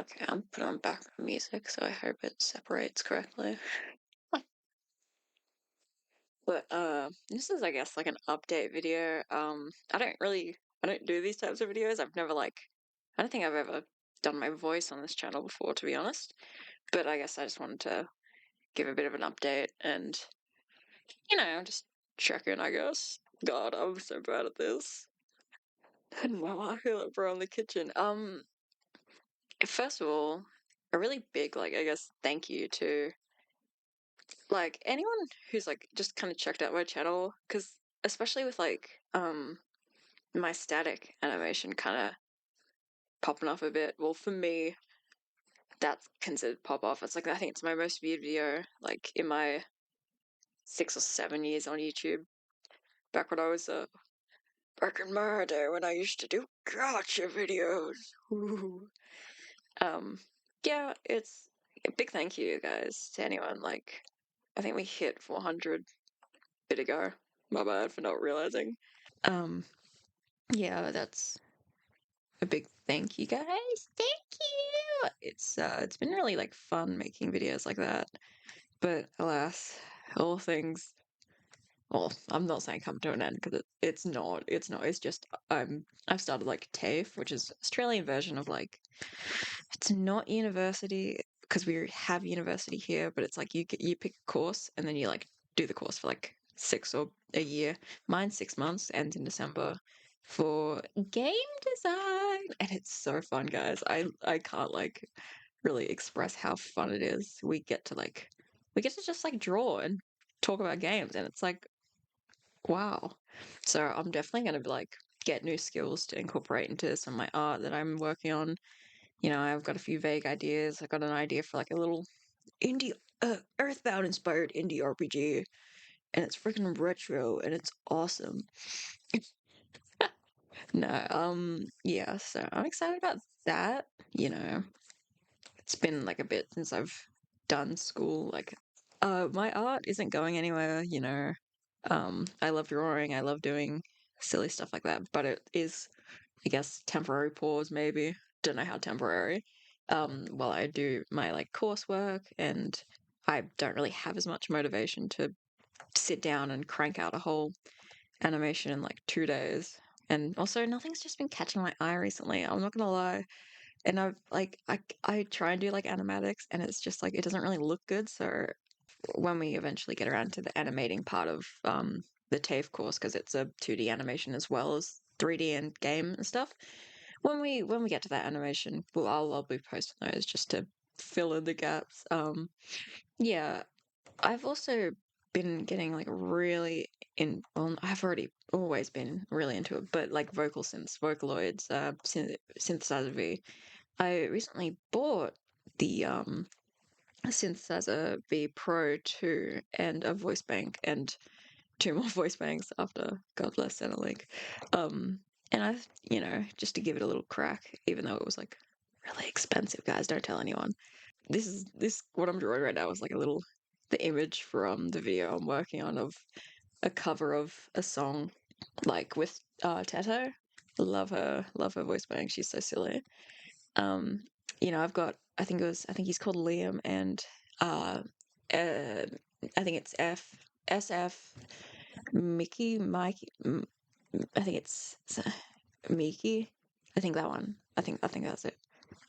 Okay, I'm putting on background music, so I hope it separates correctly. But this is, I guess, like an update video. I don't do these types of videos. I don't think I've ever done my voice on this channel before, to be honest. But I guess I just wanted to give a bit of an update and, just check in, I guess. God, I'm so bad at this. And wow, I feel like we're on the kitchen. First of all, a really big, like, I guess, thank you to like anyone who's like just kind of checked out my channel, because especially with my static animation kind of popping off a bit. Well, for me, that's considered pop off. It's like I think it's my most viewed video, like in my 6 or 7 years on YouTube. Back when I was back in my day when I used to do gotcha videos. Ooh. Um, yeah, it's a big thank you, guys, to anyone. Like, I think we hit 400 bit ago. My bad for not realizing. Um, yeah, that's a big thank you, guys. Thank you. It's been really like fun making videos like that. But alas, all things. Well, I'm not saying come to an end because it's not. It's not. It's just I've started like TAFE, which is Australian version of like it's not university because we have university here, but it's like you pick a course and then you like do the course for like 6 or a year. Mine's 6 months, ends in December for game design, and it's so fun, guys. I can't like really express how fun it is. We get to just like draw and talk about games, and it's like wow. So I'm definitely gonna be like get new skills to incorporate into some of my art that I'm working on. I've got a few vague ideas. I got an idea for like a little indie, Earthbound inspired indie RPG, and it's freaking retro and it's awesome. No, yeah, so I'm excited about that. You know, it's been like a bit since I've done school. Like, my art isn't going anywhere. I love drawing, I love doing silly stuff like that, but it is, I guess, temporary pause, maybe. Don't know how temporary. While I do my like coursework, and I don't really have as much motivation to sit down and crank out a whole animation in like 2 days. And also, nothing's just been catching my eye recently. I'm not gonna lie. And I try and do like animatics, and it's just like it doesn't really look good. So when we eventually get around to the animating part of the TAFE course, because it's a 2D animation as well as 3D and game and stuff. When we get to that animation, I'll be posting those just to fill in the gaps. Yeah, I've also been getting like really in. Well, I've already always been really into it, but like vocal synths, Vocaloids, synthesizer V. I recently bought the synthesizer V Pro 2 and a voice bank and two more voice banks after God bless Centrelink. Um, and just to give it a little crack, even though it was like really expensive, guys, don't tell anyone. This what I'm drawing right now is like the image from the video I'm working on of a cover of a song like with Tato. Love her voice bank. She's so silly. Um, I think he's called Liam, and uh, uh I think it's SF Mickey Mikey. I think it's Miki. I think that one. I think that's it.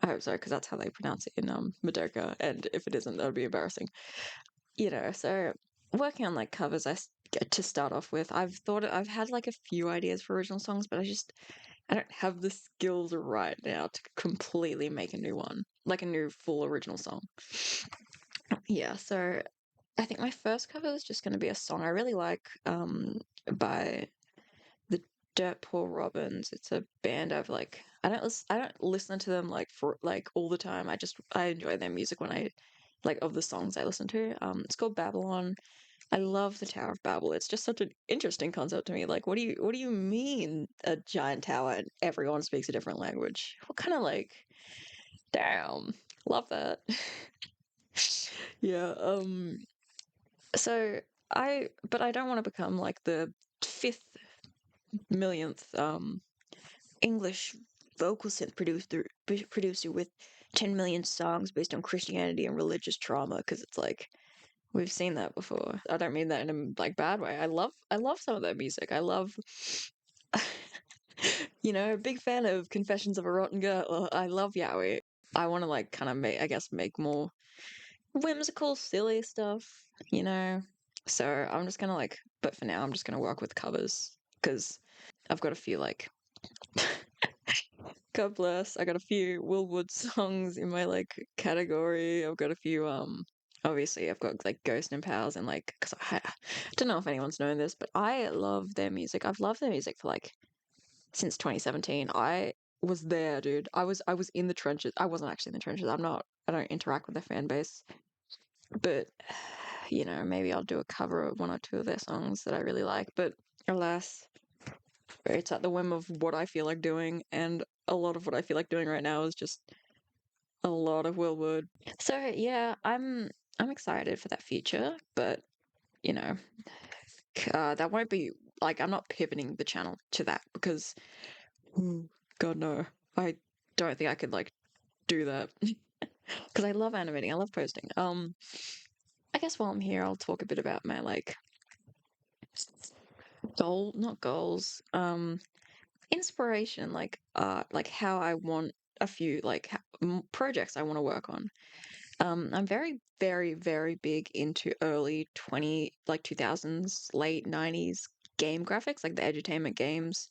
I hope so, because that's how they pronounce it in Madoka. And if it isn't, that would be embarrassing. So working on like covers, get to start off with. I've had like a few ideas for original songs, but I don't have the skills right now to completely make a new one, like a new full original song. Yeah, so I think my first cover is just going to be a song I really like, by the Dirt Poor Robins. It's a band I don't listen to them like for like all the time. I enjoy their music when I like of the songs I listen to. It's called Babylon. I love the Tower of Babel. It's just such an interesting concept to me. Like, what do you mean a giant tower and everyone speaks a different language? What kind of like, damn, love that. Yeah. So but I don't want to become like the fifth millionth English vocal synth producer with 10 million songs based on Christianity and religious trauma because it's like we've seen that before. I don't mean that in a like bad way. I love some of their music. I love big fan of Confessions of a Rotten Girl. I love Yowie. I want to like kind of make I guess make more whimsical, silly stuff, you know. So I'm just gonna like, but for now I'm just gonna work with covers because I've got a few like God bless. I got a few Will Wood songs in my like category. I've got a few obviously I've got like Ghost and Pals and like because I don't know if anyone's known this, but I love their music. I've loved their music for like since 2017. I was there, dude. I was in the trenches. I wasn't actually in the trenches. I don't interact with their fan base. But maybe I'll do a cover of one or two of their songs that I really like. But alas, it's at the whim of what I feel like doing, and a lot of what I feel like doing right now is just a lot of Will Wood. So yeah, I'm excited for that future, but you know, that won't be like I'm not pivoting the channel to that because, ooh, God no, I don't think I could like do that because I love animating, I love posting. I guess while I'm here, I'll talk a bit about my like not goals, inspiration, like like how I want a few like projects I want to work on. I'm very, very, very big into early 2000s, late 90s game graphics, like the edutainment games.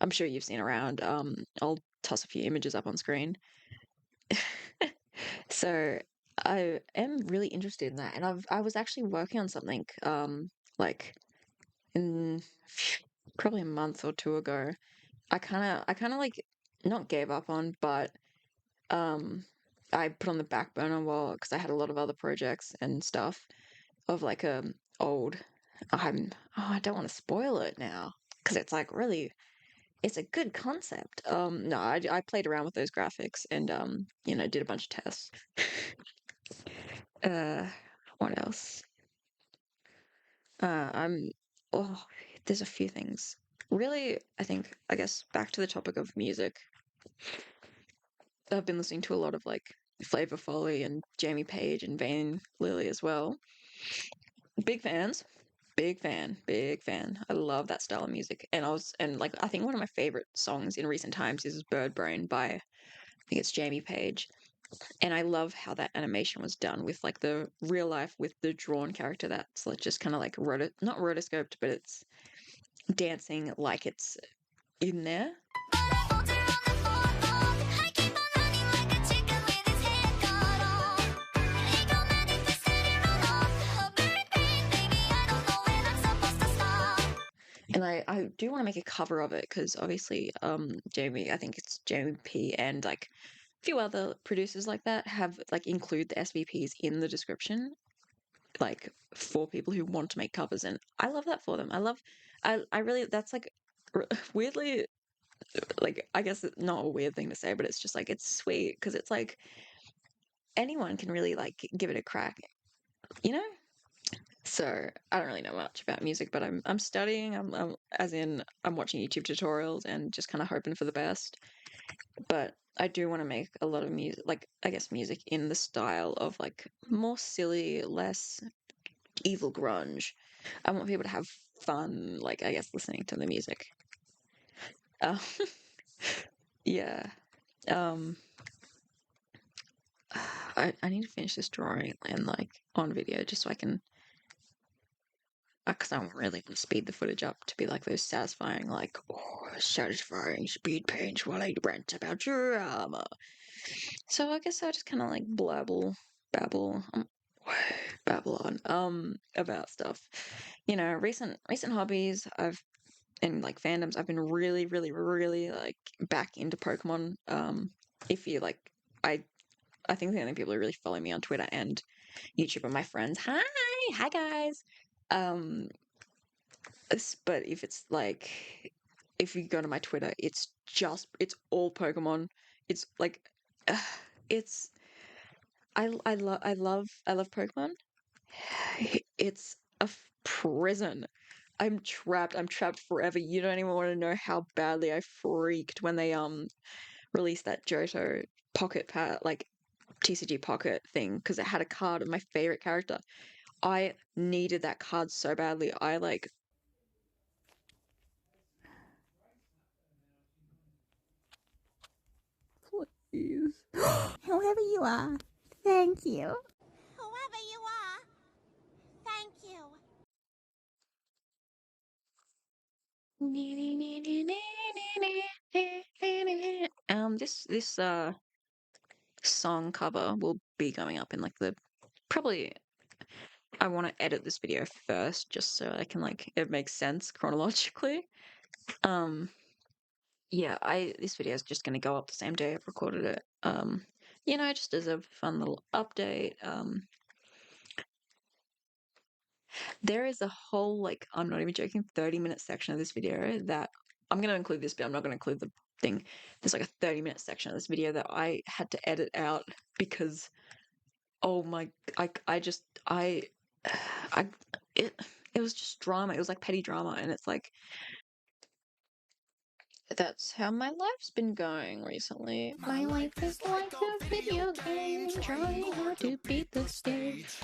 I'm sure you've seen around. I'll toss a few images up on screen. So I am really interested in that, and I was actually working on something like in probably a month or two ago. I kind of like not gave up on, but um I put on the back burner while because I had a lot of other projects and stuff of like old I don't want to spoil it now because it's like really it's a good concept. No, I played around with those graphics and did a bunch of tests. uh what else? I'm oh there's a few things. Really, I guess back to the topic of music. I've been listening to a lot of like Flavor Folly and Jamie Page and Vane Lily as well. Big fans. Big fan, big fan. I love that style of music. And like I think one of my favorite songs in recent times is Bird Brain by I think it's Jamie Page. And I love how that animation was done with like the real life with the drawn character that's like just kind of like not rotoscoped, but it's dancing like it's in there. And I do want to make a cover of it because obviously Jamie, I think it's Jamie P and like a few other producers like that have like include the SVPs in the description, like for people who want to make covers, and I love that for them. I really that's like weirdly like I guess it's not a weird thing to say, but it's just like it's sweet because it's like anyone can really like give it a crack, you know? So I don't really know much about music, but I'm studying. I'm as in I'm watching YouTube tutorials and just kind of hoping for the best. But I do want to make a lot of music, like I guess music in the style of like more silly, less evil grunge. I want people to have fun, like I guess listening to the music. Uh, yeah. Um, I need to finish this drawing and like on video just so I can because I don't really want to speed the footage up to be like those satisfying, like, oh, satisfying speed paint while I rant about drama. So I guess I just kind of like babble, babble on, about stuff. Recent hobbies and like fandoms, I've been really, really, really like back into Pokemon. If you like, I, I think the only people who really follow me on Twitter and YouTube are my friends. Hi guys. Um, but if it's like if you go to my Twitter, it's all Pokemon. It's like uh, it's I love Pokemon. It's a prison. I'm trapped forever. You don't even want to know how badly I freaked when they released that Johto Pocket Pat. Like TCG Pocket thing because it had a card of my favorite character. I needed that card so badly. I like Please. Whoever you are, thank you. Whoever you are, thank you. this song cover will be going up in like the probably I want to edit this video first just so I can like it makes sense chronologically. Um yeah, I this video is just going to go up the same day I've recorded it. Just as a fun little update. There is a whole like I'm not even joking 30-minute section of this video that I'm going to include this but I'm not going to include the thing. There's like a 30-minute section of this video that I had to edit out because oh my I just I it it was just drama. It was like petty drama and it's like that's how my life's been going recently. My life is like a video game trying hard to beat the stage.